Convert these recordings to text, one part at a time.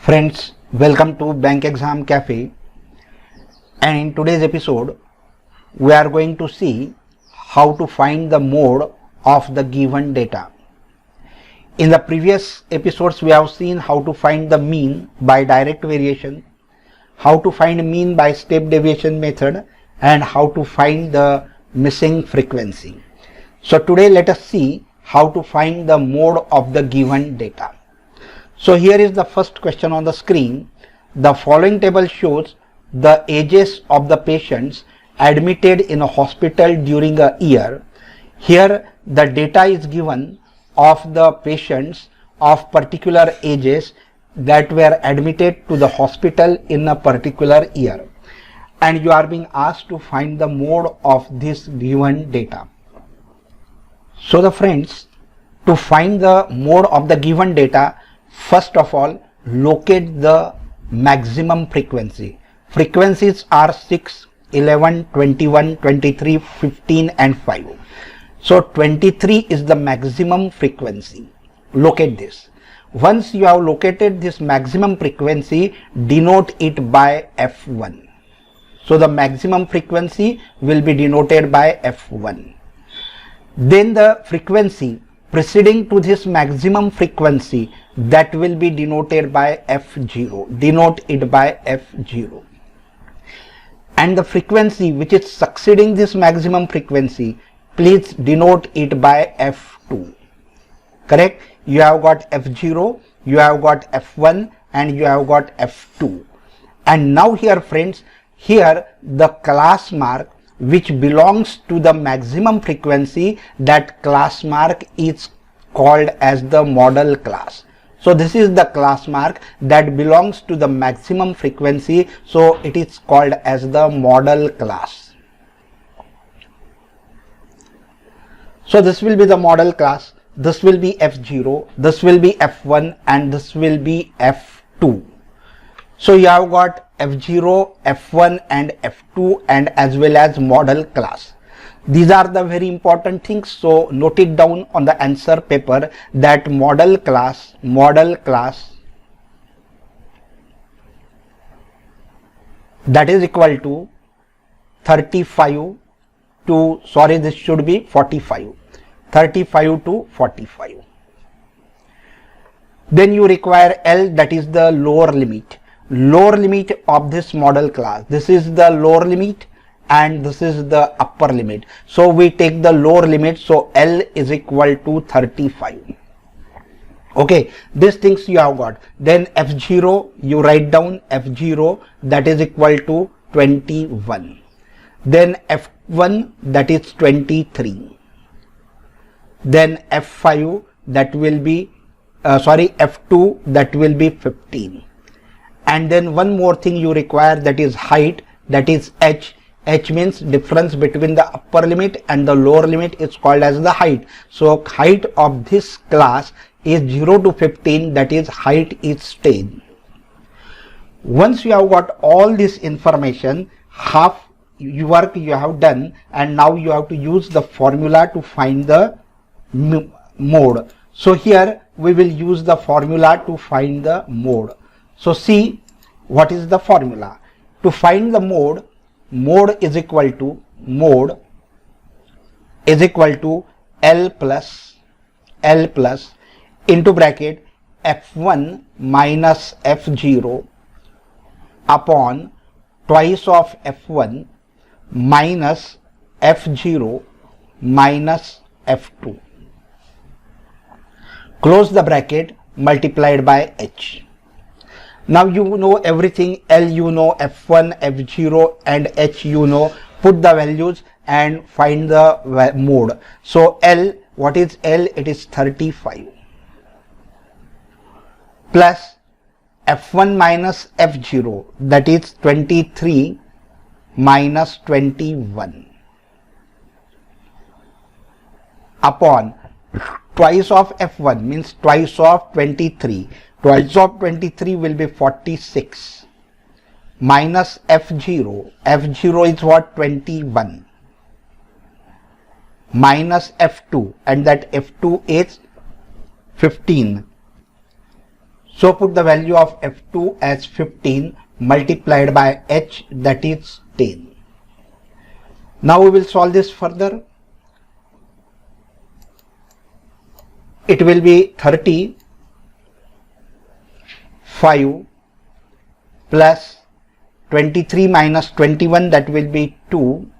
Friends, welcome to Bank Exam Cafe, and in today's episode we are going to see how to find the mode of the given data. In the previous episodes we have seen how to find the mean by direct variation, how to find mean by step deviation method, and how to find the missing frequency. So today let us see how to find the mode of the given data. So here is the first question on the screen. The following table shows the ages of the patients admitted in a hospital during a year. Here the data is given of the patients of particular ages that were admitted to the hospital in a particular year, and you are being asked to find the mode of this given data. So the friends, to find the mode of the given data, first of all, locate the maximum frequency. Frequencies are 6, 11, 21, 23, 15 and 5. So 23 is the maximum frequency. Locate this. Once you have located this maximum frequency, denote it by F1. So the maximum frequency will be denoted by F1. Then the frequency preceding to this maximum frequency, that will be denoted by F0. Denote it by F0. And the frequency which is succeeding this maximum frequency, please denote it by F2. Correct? You have got F0, you have got F1 and you have got F2. And now here friends, here the class mark which belongs to the maximum frequency, that class mark is called as the model class. So this is the class mark that belongs to the maximum frequency, so it is called as the model class. So this will be the model class, this will be F0, this will be F1 and this will be F2. So you have got F0, F1 and F2 and as well as model class. These are the very important things, so note it down on the answer paper that model class that is equal to 35 to, sorry, this should be 45, 35 to 45. Then you require L, that is the lower limit of this model class. This is the lower limit and this is the upper limit. So we take the lower limit, so L is equal to 35. Okay, these things you have got. Then F0, you write down F0, that is equal to 21. Then F1, that is 23. Then F5, that will be F2, that will be 15. And then one more thing you require, that is height, that is H. H means difference between the upper limit and the lower limit is called as the height. So height of this class is 0 to 15, that is height is 10. Once you have got all this information, half work you have done, and now you have to use the formula to find the mode. So here we will use the formula to find the mode. So see what is the formula. To find the mode is equal to L plus into bracket F1 minus F0 upon twice of F1 minus F0 minus F2. Close the bracket, multiplied by H. Now you know everything. L you know, F1, F0 and H you know. Put the values and find the mode. So L, what is L? It is 35 plus F1 minus F0, that is 23 minus 21 upon twice of F1 means twice of 23. Twice of 23 will be 46 minus F0. F0 is what? 21 minus F2, and that F2 is 15. So put the value of F2 as 15 multiplied by H, that is 10. Now we will solve this further. It will be 35 plus 23 minus 21, that will be 2,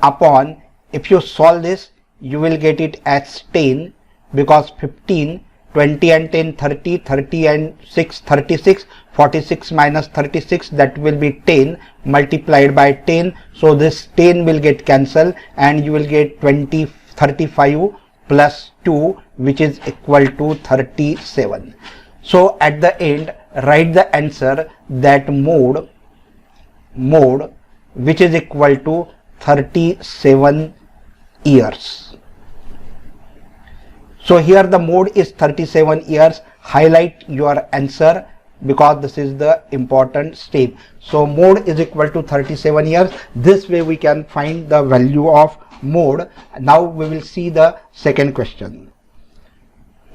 upon, if you solve this, you will get it as 10, because 15, 20 and 10, 30, 30 and 6, 36, 46 minus 36, that will be 10 multiplied by 10. So this 10 will get cancelled and you will get 35 plus 2, which is equal to 37. So at the end, write the answer that mode which is equal to 37 years. So here the mode is 37 years. Highlight your answer because this is the important step. So mode is equal to 37 years. This way we can find the value of mode. Now we will see the second question.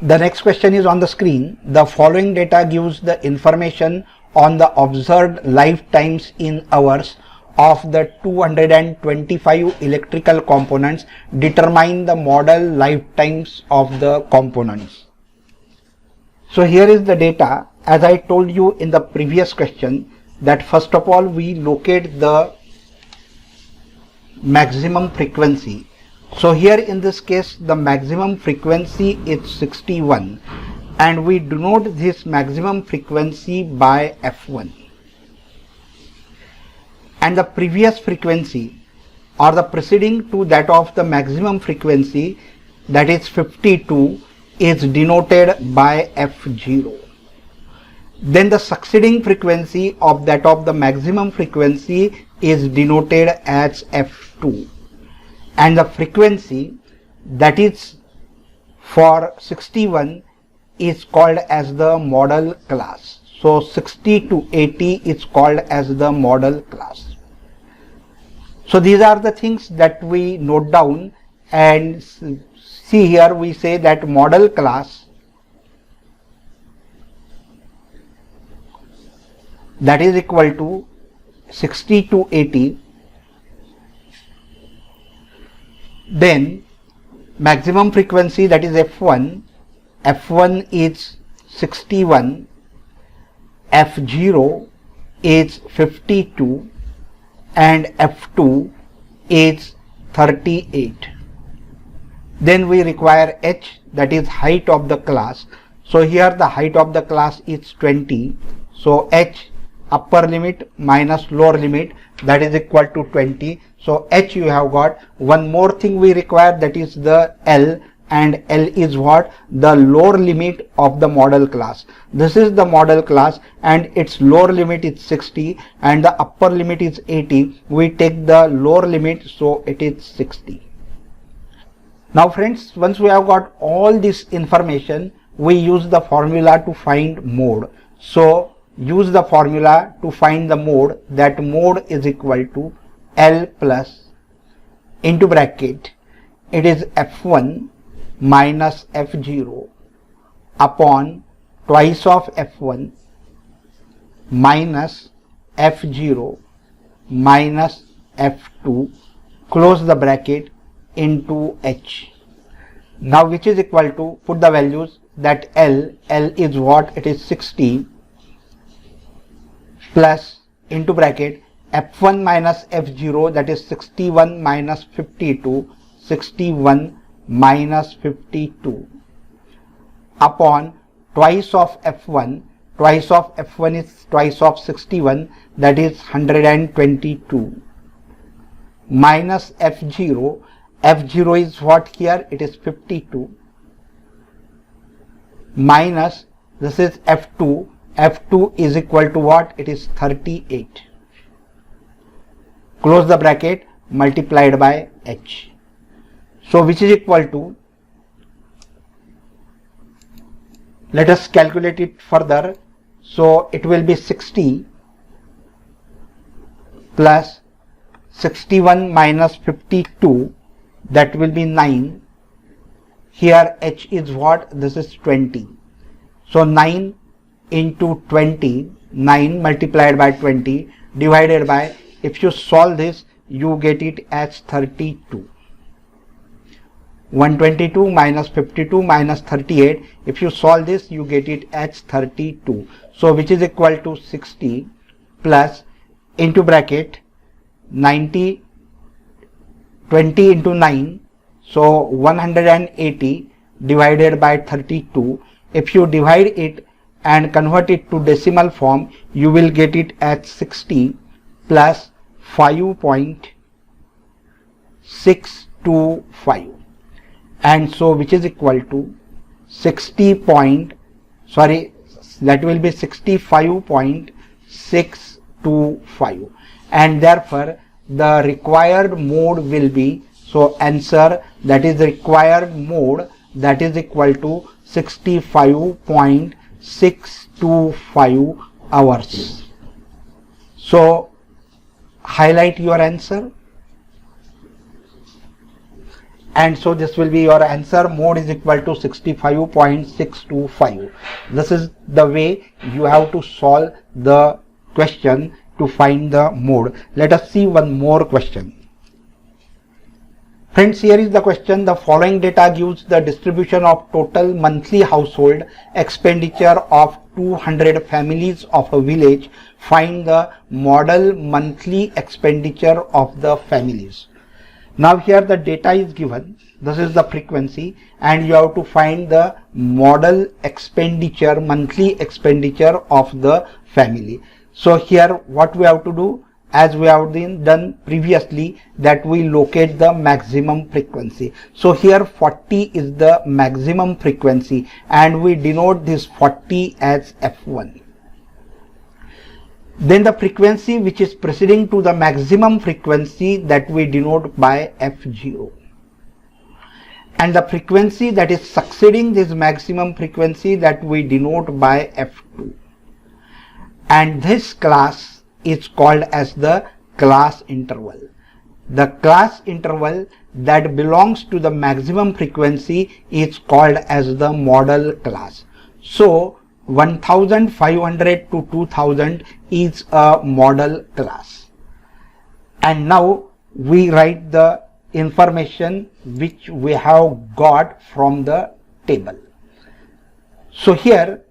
The next question is on the screen. The following data gives the information on the observed lifetimes in hours of the 225 electrical components. Determine the model lifetimes of the components. So here is the data. As I told you in the previous question, that first of all we locate the maximum frequency. So here in this case the maximum frequency is 61 and we denote this maximum frequency by F1. And the previous frequency or the preceding to that of the maximum frequency, that is 52, is denoted by F0. Then the succeeding frequency of that of the maximum frequency is denoted as F2. And the frequency that is for 61 is called as the model class. So 60 to 80 is called as the model class. So these are the things that we note down, and see here we say that model class, that is equal to 60 to 80. Then maximum frequency, that is F1. F1 is 61, F0 is 52 and F2 is 38. Then we require H, that is height of the class. So here the height of the class is 20. So H, upper limit minus lower limit, that is equal to 20. So H you have got. One more thing we require, that is the L, and L is what? The lower limit of the model class. This is the model class and its lower limit is 60 and the upper limit is 80. We take the lower limit, so it is 60. Now friends, once we have got all this information, we use the formula to find mode. So use the formula to find the mode. That mode is equal to L plus, into bracket, it is F1 minus F0 upon twice of F1 minus F0 minus F2, close the bracket, into H. Now which is equal to, put the values, that L is what? It is 60 plus, into bracket, F1 minus F0, that is 61 minus 52, 61 minus 52 upon twice of F1. Twice of F1 is twice of 61, that is 122, minus F0. F0 is what here? It is 52, minus, this is F2. F2 is equal to what? It is 38. Close the bracket, multiplied by H. So which is equal to, let us calculate it further. So it will be 60 plus 61 minus 52, that will be 9. Here H is what? This is 20. So 9 into 20, 9 multiplied by 20 divided by, if you solve this, you get it as 32. 122 minus 52 minus 38, if you solve this, you get it as 32. So which is equal to 60 plus into bracket 90, 20 into 9, so 180 divided by 32. If you divide it and convert it to decimal form, you will get it as 60 plus 5.625, and so which is equal to 65.625, and therefore the required mode will be, so answer, that is the required mode, that is equal to 65.625 hours. So highlight your answer, and so this will be your answer. Mode is equal to 65.625. This is the way you have to solve the question to find the mode. Let us see one more question. Friends, here is the question. The following data gives the distribution of total monthly household expenditure of 200 families of a village. Find the model monthly expenditure of the families. Now here the data is given, this is the frequency, and you have to find the model expenditure, monthly expenditure of the family. So here what we have to do, as we have done previously, that we locate the maximum frequency. So here 40 is the maximum frequency, and we denote this 40 as F1. Then the frequency which is preceding to the maximum frequency, that we denote by F0, and the frequency that is succeeding this maximum frequency, that we denote by F2, and this class is called as the class interval. The class interval that belongs to the maximum frequency is called as the model class. So 1500 to 2000 is a model class. And now we write the information which we have got from the table. So here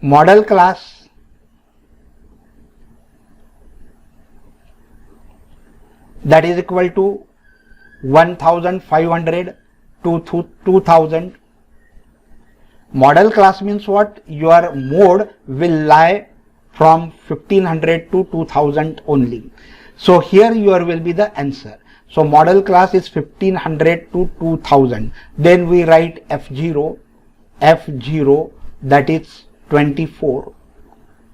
model class, that is equal to 1500 to 2000. Model class means what? Your mode will lie from 1500 to 2000 only. So here your will be the answer. So model class is 1500 to 2000. Then we write F0, that is 24.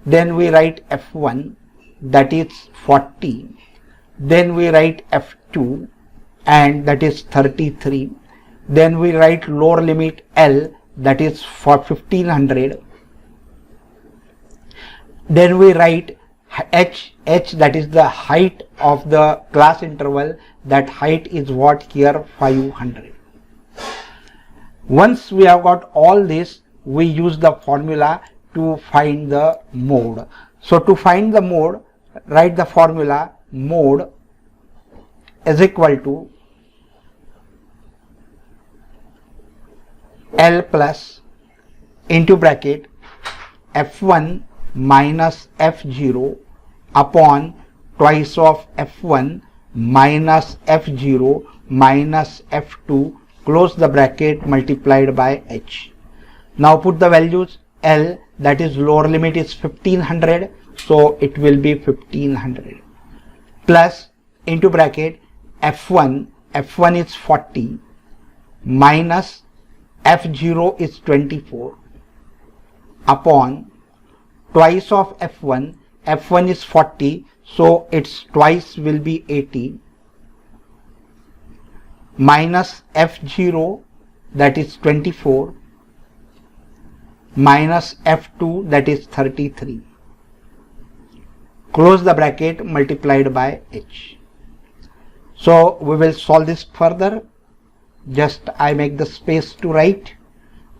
Then we write F1, that is 40. Then we write F2, and that is 33. Then we write lower limit L, that is for 1500. Then we write H, that is the height of the class interval. That height is what here? 500. Once we have got all this, we use the formula to find the mode. So to find the mode, write the formula. Mode is equal to L plus into bracket F1 minus F0 upon twice of F1 minus F0 minus F2, close the bracket, multiplied by H. Now put the values. L, that is lower limit, is 1500, so it will be 1500, plus into bracket F1 is 40 minus F0 is 24 upon twice of F1 is 40, so its twice will be 80, minus F0, that is 24, minus F2, that is 33, close the bracket, multiplied by H. So we will solve this further. Just I make the space to write.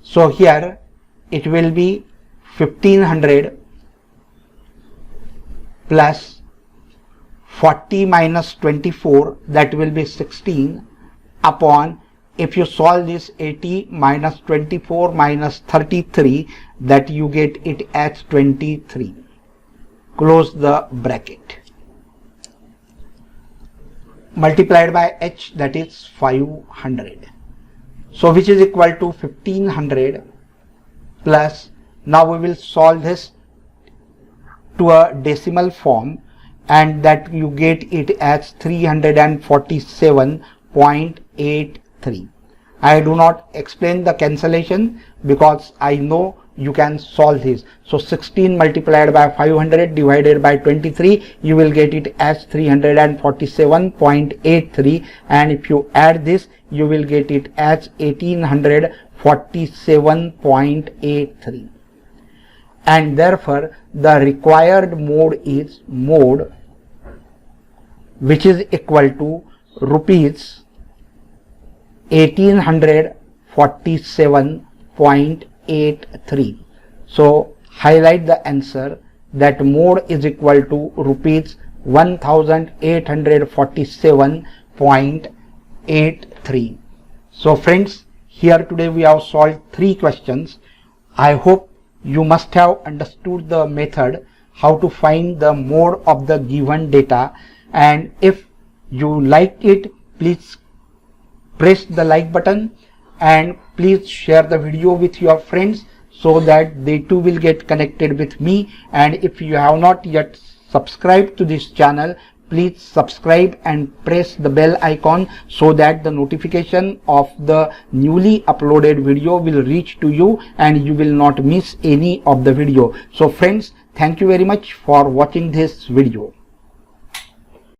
So here it will be 1500 plus 40 minus 24, that will be 16, upon, if you solve this, 80 minus 24 minus 33, that you get it as 23. Close the bracket. Multiplied by h, that is 500. So which is equal to 1500 plus, now we will solve this to a decimal form, and that you get it as 347.83. I do not explain the cancellation because I know you can solve this. So 16 multiplied by 500 divided by 23, you will get it as 347.83, and if you add this, you will get it as 1847.83. And therefore the required mode is mode which is equal to rupees 1847.83. So highlight the answer, that mode is equal to rupees 1847.83. So friends, here today we have solved 3 questions. I hope you must have understood the method how to find the mode of the given data, and if you liked it, please press the like button and please share the video with your friends so that they too will get connected with me. And if you have not yet subscribed to this channel, please subscribe and press the bell icon so that the notification of the newly uploaded video will reach to you and you will not miss any of the video. So friends, thank you very much for watching this video.